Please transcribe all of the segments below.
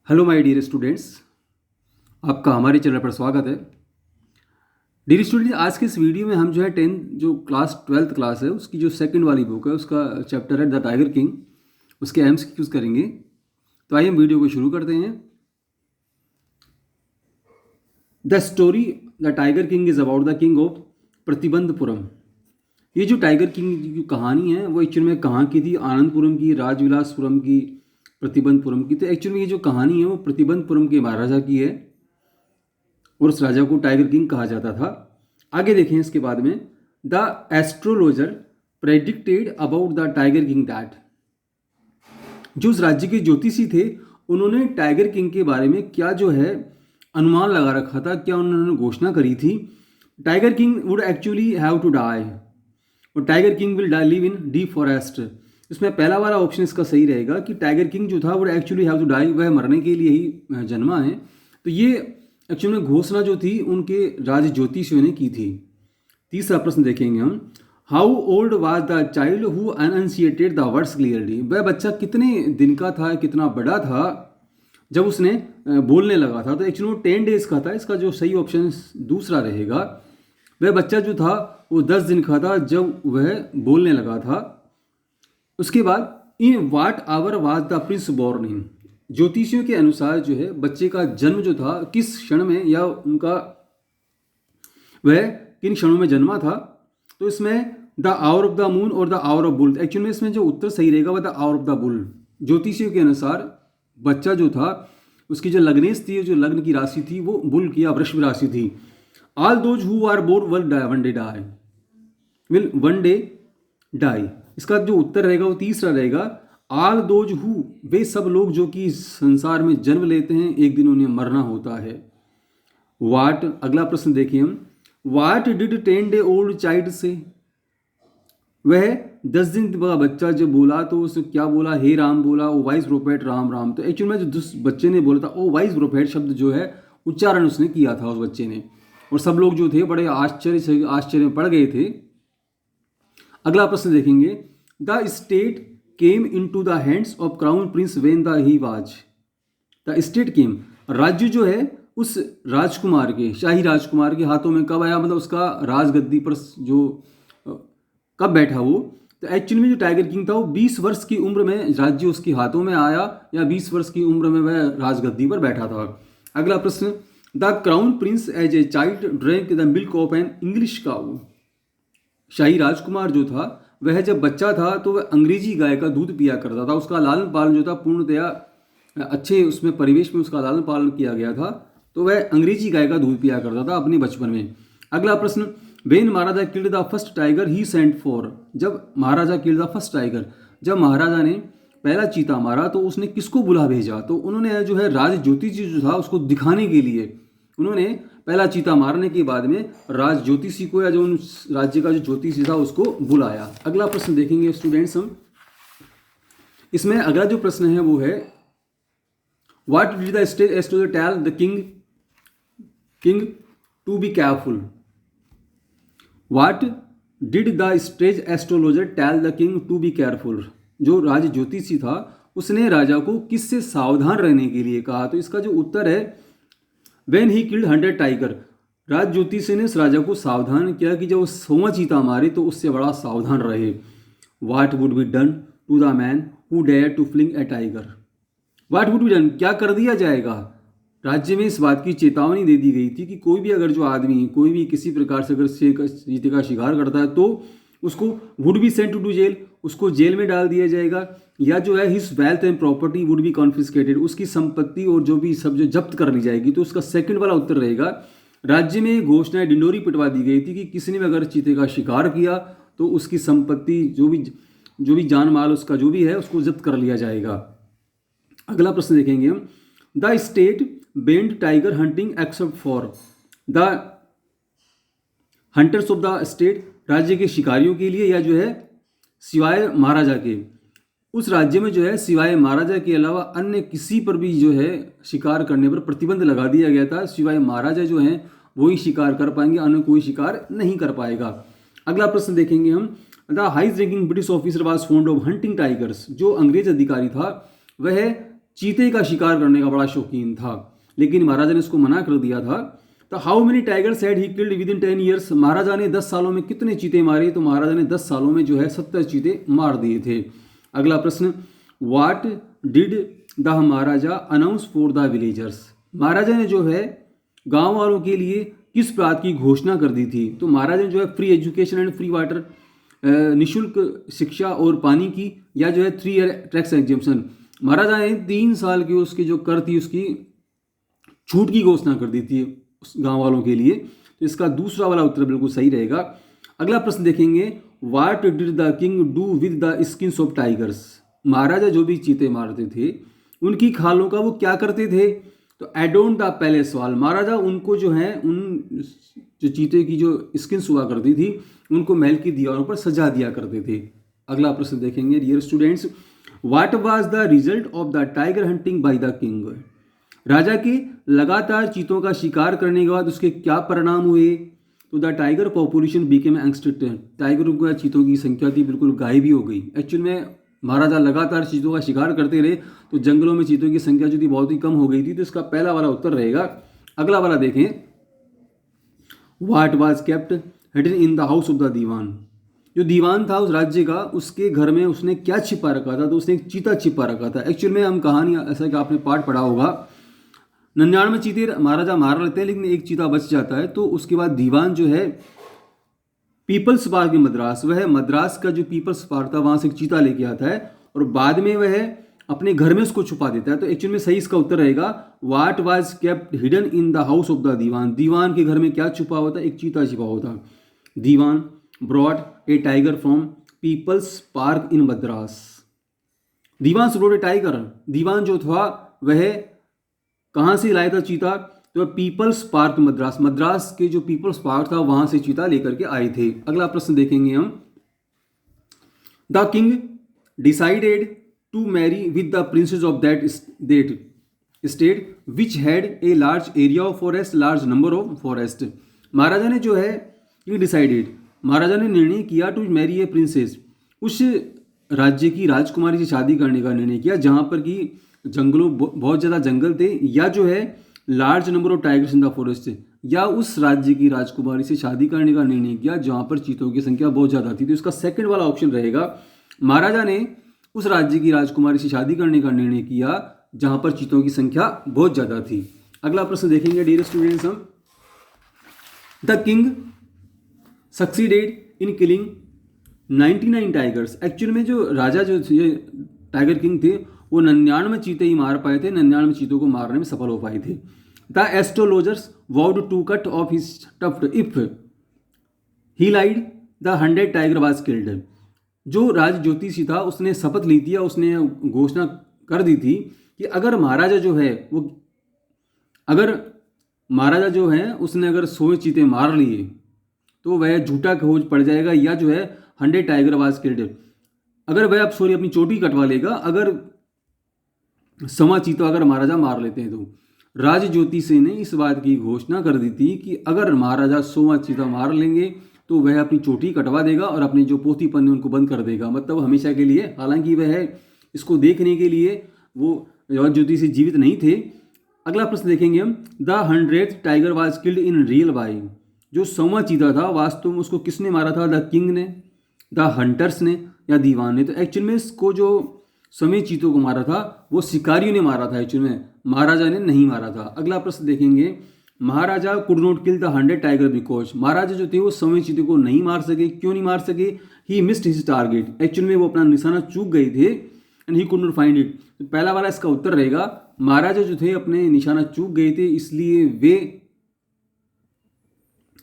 Hello my dear students, आपका हमारे channel पर स्वागत है। डियर स्टूडेंट्स, आज के इस वीडियो में हम जो है 10th जो क्लास 12th क्लास है उसकी जो सेकंड वाली बुक है उसका चैप्टर है द टाइगर किंग, उसके एमसीक्यूज करेंगे। तो आइए हम वीडियो को शुरू करते हैं। The story the tiger king is about the king of Pratibandapuram. ये जो टाइगर किंग की जो कहानी है वो एक्चुअल में कहाँ की थी? आनंदपुरम की, राजविलासपुरम की, प्रतिबंधपुरम की। तो एक्चुअल में ये जो कहानी है वो प्रतिबंधपुरम के महाराजा की है और उस राजा को टाइगर किंग कहा जाता था। आगे देखें इसके बाद में, the astrologer predicted about the tiger king that. जो उस राज्य के ज्योतिषी थे उन्होंने टाइगर किंग के बारे में क्या जो है अनुमान लगा रखा था, क्या उन्होंने घोषणा करी थी? Tiger King would actually have to die और Tiger King will live in deep forest. इसमें पहला वाला ऑप्शन इसका सही रहेगा कि टाइगर किंग जो था वो एक्चुअली हैव टू डाई, वह मरने के लिए ही जन्मा है। तो ये एक्चुअल में घोषणा जो थी उनके राज ज्योतिषियों ने की थी। तीसरा प्रश्न देखेंगे हम, how old was the child who enunciated the words clearly. वह बच्चा कितने दिन का था, कितना बड़ा था जब उसने बोलने लगा था? तो एक्चुअली वो 10 डेज का था। इसका जो सही ऑप्शन दूसरा रहेगा। वह बच्चा जो था वो 10 दिन का था जब वह बोलने लगा था। उसके बाद, in what hour was the prince born in. ज्योतिषियों के अनुसार जो है बच्चे का जन्म जो था किस क्षण में या उनका वह किन क्षणों में जन्मा था? तो इसमें the hour of the moon और द आवर ऑफ बुल। एक्चुअल में इसमें जो उत्तर सही रहेगा वह the hour of the bull. ज्योतिषियों के अनुसार बच्चा जो था उसकी जो लग्नेश थी, जो लग्न की राशि थी वो बुल की या वृषभ राशि थी। All those who are born will one day die. इसका जो उत्तर रहेगा वो तीसरा रहेगा। ऑल दोज हु, वे सब लोग जो कि संसार में जन्म लेते हैं एक दिन उन्हें मरना होता है। वाट, अगला प्रश्न देखिए हम, what did 10 day old child से। वह 10 दिन का बच्चा जब बोला तो उसने क्या बोला? हे राम बोला, ओ वाइस प्रोफेट राम राम। तो एक्चुअल में जो बच्चे ने बोला था ओ वाइस प्रोफेट शब्द जो है उच्चारण उसने किया था उस बच्चे ने, और सब लोग जो थे बड़े आश्चर्य में पड़ गए थे। अगला प्रश्न देखेंगे, the state came into the hands of crown prince when the he was. The state came, राज्य जो है उस राजकुमार के, शाही राजकुमार के हाथों में कब आया? मतलब उसका राजगद्दी पर जो कब बैठा वो? तो एक्चुअली में जो टाइगर किंग था वो 20 वर्ष की उम्र में राज्य उसके हाथों में आया, या 20 वर्ष की उम्र में वह राजगद्दी पर बैठा था। अगला प्रश्न, the crown prince as a child drank the milk of an English cow. शाही राजकुमार जो था वह जब बच्चा था तो वह अंग्रेजी गाय का दूध पिया करता था। उसका लालन पालन जो था पूर्णतया अच्छे उसमें परिवेश में उसका लालन पालन किया गया था, तो वह अंग्रेजी गाय का दूध पिया करता था अपने बचपन में। अगला प्रश्न, when Maharaja killed the first tiger he sent for. जब महाराजा किल्ड द फर्स्ट टाइगर, जब महाराजा ने पहला चीता मारा तो उसने किसको बुला भेजा? तो उन्होंने जो है राज ज्योतिषी जो था उसको दिखाने के लिए उन्होंने पहला चीता मारने के बाद में राज ज्योतिषी को या जो उन राज्य का जो ज्योतिषी था उसको बुलाया। अगला प्रश्न देखेंगे स्टूडेंट्स हम। इसमें अगला जो प्रश्न है वो है, what did the state astrologer tell the king to be careful. What did the stage astrologer tell the king to be careful. जो राज ज्योतिषी था उसने राजा को किससे सावधान रहने के लिए कहा? तो इसका जो उत्तर है, वेन ही किल्ड 100 टाइगर। राज ज्योतिषी ने उस राजा को सावधान किया कि जब वो 100वां चीता मारे तो उससे बड़ा सावधान रहे। What would be done to the man who dare to fling a tiger. What would be done, क्या कर दिया जाएगा? राज्य में इस बात की चेतावनी दे दी गई थी कि कोई भी अगर जो आदमी कोई भी किसी प्रकार से अगर चीते का शिकार करता है तो उसको would be sent to jail, उसको जेल में डाल दिया जाएगा, या जो है his wealth and property would be confiscated, उसकी संपत्ति और जो भी सब जो जब्त कर ली जाएगी। तो उसका सेकंड वाला उत्तर रहेगा। राज्य में घोषणा डिंडोरी पिटवा दी गई थी कि किसी ने भी अगर चीते का शिकार किया तो उसकी संपत्ति जो भी जान माल उसका जो भी है उसको जब्त कर लिया जाएगा। अगला प्रश्न देखेंगे हम, the state bend tiger hunting except for the hunters of the state. राज्य के शिकारियों के लिए या जो है सिवाय महाराजा के। उस राज्य में जो है सिवाय महाराजा के अलावा अन्य किसी पर भी जो है शिकार करने पर प्रतिबंध लगा दिया गया था। सिवाय महाराजा जो हैं वो ही शिकार कर पाएंगे, अन्य कोई शिकार नहीं कर पाएगा। अगला प्रश्न देखेंगे हम, the highest ranking British officer was fond of hunting tigers. जो अंग्रेज अधिकारी था वह चीते का शिकार करने का बड़ा शौकीन था, लेकिन महाराजा ने इसको मना कर दिया था। तो how many tigers had he killed within 10 years, महाराजा ने 10 सालों में कितने चीते मारे? तो महाराजा ने 10 सालों में जो है 70 चीते मार दिए थे। अगला प्रश्न, what did the Maharaja announce for the villagers, महाराजा ने जो है गांव वालों के लिए किस बात की घोषणा कर दी थी? तो महाराजा ने जो है free education and free water, निःशुल्क शिक्षा और पानी की, या जो है 3 ईयर टैक्स एग्जेम्पशन, महाराजा ने 3 साल की उसकी जो कर थी उसकी छूट की घोषणा कर दी थी उस गांव वालों के लिए। तो इसका दूसरा वाला उत्तर बिल्कुल सही रहेगा। अगला प्रश्न देखेंगे, what did the king do with the skins of tigers, महाराजा जो भी चीते मारते थे उनकी खालों का वो क्या करते थे? तो एडोन द पैलेस वॉल, महाराजा उनको जो है उन जो चीते की जो स्किन्स हुआ करती थी उनको महल की दीवारों पर सजा दिया करते थे। अगला प्रश्न देखेंगे dear students, what was the result of the tiger hunting by the king, राजा के लगातार चीतों का शिकार करने के बाद उसके क्या परिणाम हुए? तो the tiger population became extinct, टाइगरों की चीतों की संख्या थी बिल्कुल गायब ही हो गई। एक्चुअल में महाराजा लगातार चीतों का शिकार करते रहे तो जंगलों में चीतों की संख्या जो थी बहुत ही कम हो गई थी। तो इसका पहला वाला उत्तर रहेगा। अगला वाला देखें, what was kept hidden in the house of the dewan, जो दीवान था उस राज्य का उसके घर में उसने क्या छिपा रखा था? तो उसने एक चीता छिपा रखा था। एक्चुअल में हम कहानी ऐसा कि आपने पाठ पढ़ा होगा, 99 चीते महाराजा मार लेते हैं लेकिन एक चीता बच जाता है। तो उसके बाद दीवान जो है पीपल्स पार्क में मद्रास, वह मद्रास का जो पीपल्स पार्क था वहाँ से एक चीता लेके आता है और बाद में वह अपने घर में उसको छुपा देता है। तो एक्चुअल में सही इसका उत्तर रहेगा, what was kept hidden in the house of the dewan, दीवान के घर में क्या छुपा होता? एक चीता छुपा होता। Dewan brought a tiger from People's Park in Madras, दीवान से ब्रॉट ए टाइगर, दीवान जो था वह कहाँ से लाया था चीता? तो पीपल्स पार्क मद्रास, मद्रास के जो पीपल्स पार्क था वहां से चीता लेकर के आए थे। अगला प्रश्न देखेंगे हम, the king decided to marry with the princess of that state which had a large area of forest, large number of forest, महाराजा ने जो है ये डिसाइडेड, महाराजा ने निर्णय किया टू मैरी ए प्रिंसेस, उस राज्य की राजकुमारी से शादी करने का निर्णय किया जहां पर कि जंगलों बहुत ज़्यादा जंगल थे, या जो है large number of tigers in the forest, या उस राज्य की राजकुमारी से शादी करने का निर्णय किया जहां पर चीतों की संख्या बहुत ज़्यादा थी। तो इसका सेकंड वाला ऑप्शन रहेगा, महाराजा ने उस राज्य की राजकुमारी से शादी करने का निर्णय किया जहां पर चीतों की संख्या बहुत ज़्यादा थी। अगला प्रश्न देखेंगे डियर स्टूडेंट्स हम, the king succeeded in killing 99 tigers, actual में जो राजा जो टाइगर किंग थे वो 99 चीते ही मार पाए थे, 99 चीतों को मारने में सफल हो पाए थे। The astrologers vowed to cut off his tuft if he lied the 100 tiger was killed, जो राज ज्योतिषी था उसने शपथ ली थी, उसने घोषणा कर दी थी कि अगर महाराजा जो है उसने अगर 100 चीते मार लिए तो वह झूठा खोज पड़ जाएगा, या जो है 100 टाइगर वाज किल्ड, अगर वह अब अपनी चोटी कटवा लेगा अगर 100 चीता अगर महाराजा मार लेते हैं। तो राज ज्योतिषी ने इस बात की घोषणा कर दी थी कि अगर महाराजा 100 चीता मार लेंगे तो वह अपनी चोटी कटवा देगा और अपने जो पोथी पन्ने उनको बंद कर देगा, मतलब हमेशा के लिए। हालांकि वह इसको देखने के लिए वो राज ज्योतिषी जीवित नहीं थे। अगला प्रश्न देखेंगे हम, the 100th tiger was killed in real bye, जो 100वां चीता था वास्तव में उसको किसने मारा था? द किंग ने, द हंटर्स ने, या दीवान ने? तो एक्चुअल में इसको जो 100 चीतों को मारा था वो शिकारियों ने मारा था, एक्चुअल में महाराजा ने नहीं मारा था। अगला प्रश्न देखेंगे, Maharaja could not kill the 100 tiger because, महाराजा जो थे वो 100 चीतों को नहीं मार सके। क्यों नहीं मार सके? He missed his target, actual में वो अपना निशाना चूक गए थे and he could not find it. तो पहला वाला इसका उत्तर रहेगा, महाराजा जो थे अपने निशाना चूक गए थे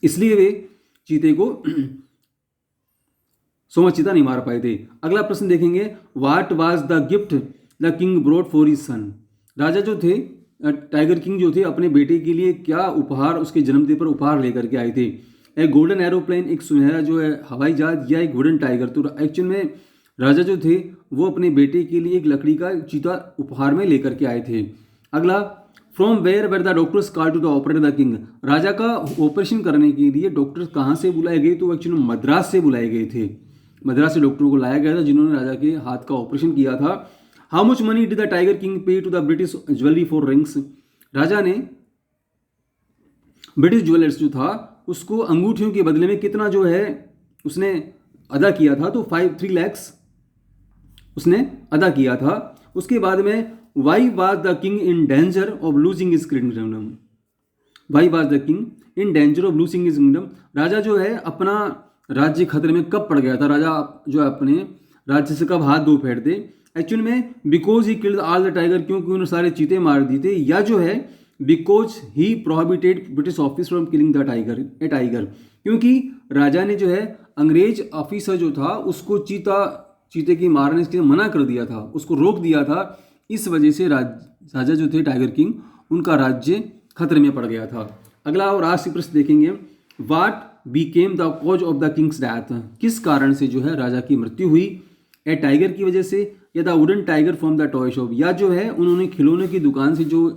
इसलिए वे चीते को 100 चीता नहीं मार पाए थे। अगला प्रश्न देखेंगे, what was the gift the king brought for his son, राजा जो थे टाइगर किंग जो थे अपने बेटे के लिए क्या उपहार उसके जन्मदिन पर उपहार लेकर के आए थे? एक गोल्डन एरोप्लेन, एक सुनहरा जो है हवाई जहाज, या एक वुडन टाइगर? तो एक्चुअल में राजा जो थे वो अपने बेटे के लिए एक लकड़ी का चीता उपहार में लेकर के आए थे। अगला, from where were the doctors call to the operate the king, राजा का ऑपरेशन करने के लिए डॉक्टर कहाँ से बुलाए गए? तो एक्चुअली मद्रास से बुलाए गए थे, मद्रास से डॉक्टरों को लाया गया था जिन्होंने राजा के हाथ का ऑपरेशन किया था। How much money did the tiger king pay to the British jewellery for rings? राजा ने ब्रिटिश ज्वेलर्स जो था उसको अंगूठियों के बदले में कितना जो है उसने अदा किया था? तो 3 lakhs उसने अदा किया था। उसके बाद में why was the king in danger of losing his kingdom? Why was the king in danger of losing his kingdom? राजा जो है अपना राज्य खतरे में कब पड़ गया था? राजा जो है अपने राज्य से कब हाथ धो फेरते? एक्चुअल में because he killed all the tiger, क्योंकि उन्होंने सारे चीते मार दिए थे, या जो है because he prohibited British office from killing the tiger, क्योंकि राजा ने जो है अंग्रेज ऑफिसर जो था उसको चीते की मारने के लिए मना कर दिया था, उसको रोक दिया था। इस वजह से राजा जो थे टाइगर किंग, उनका राज्य खतरे में पड़ गया था। अगला और आखिरी प्रश्न देखेंगे, what Beckham the cause of the Kings death? किस कारण से जो है राजा की मृत्यु हुई? ए टाइगर की वजह से, या the wooden tiger from the toy shop, या जो है उन्होंने खिलौने की दुकान से जो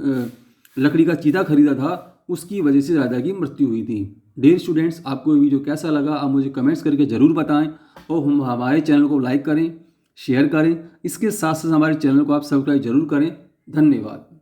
लकड़ी का चीता खरीदा था उसकी वजह से राजा की मृत्यु हुई थी। डियर स्टूडेंट्स, आपको ये वीडियो कैसा लगा आप मुझे कमेंट्स करके ज़रूर बताएं और हम हमारे चैनल को लाइक करें, शेयर करें। इसके साथ साथ हमारे चैनल को आप सब्सक्राइब जरूर करें। धन्यवाद।